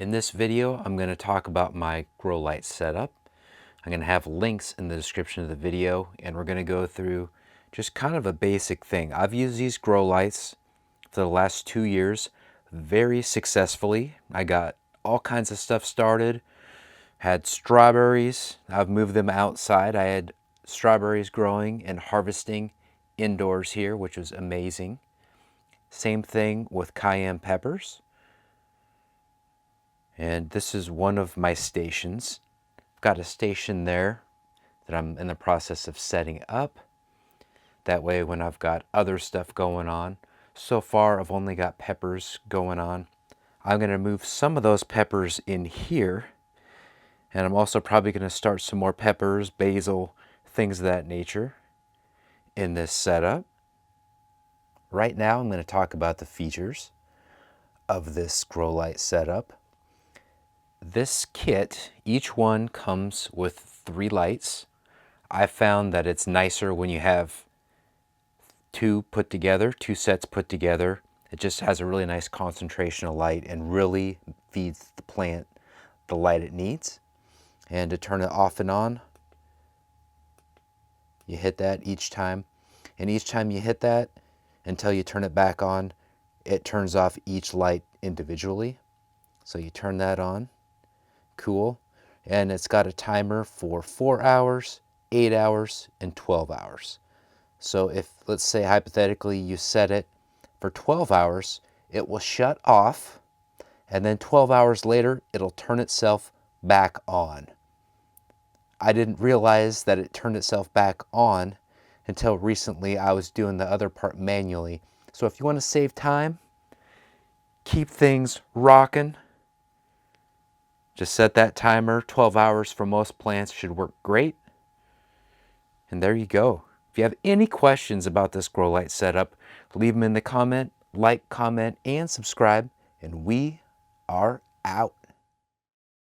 In this video, I'm going to talk about my grow light setup. I'm going to have links in the description of the video, and we're going to go through just kind of a basic thing. I've used these grow lights for the last 2 years very successfully. I got all kinds of stuff started, had strawberries. I've moved them outside. I had strawberries growing and harvesting indoors here, which was amazing. Same thing with cayenne peppers. And this is one of my stations. I've got a station there that I'm in the process of setting up. That way when I've got other stuff going on, so far I've only got peppers going on. I'm going to move some of those peppers in here. And I'm also probably going to start some more peppers, basil, things of that nature in this setup. Right now I'm going to talk about the features of this grow light setup. This kit, each one comes with 3 lights. I found that it's nicer when you have 2 sets put together. It just has a really nice concentration of light and really feeds the plant the light it needs. And to turn it off and on, you hit that each time. And each time you hit that, until you turn it back on, it turns off each light individually. So you turn that on. Cool. And it's got a timer for 4 hours, 8 hours, and 12 hours. So if, let's say hypothetically, you set it for 12 hours, it will shut off, and then 12 hours later, it'll turn itself back on. I didn't realize that it turned itself back on until recently. I was doing the other part manually. So if you want to save time, keep things rocking, just set that timer. 12 hours for most plants should work great. And there you go. If you have any questions about this grow light setup, leave them in the comment, and subscribe, and we are out.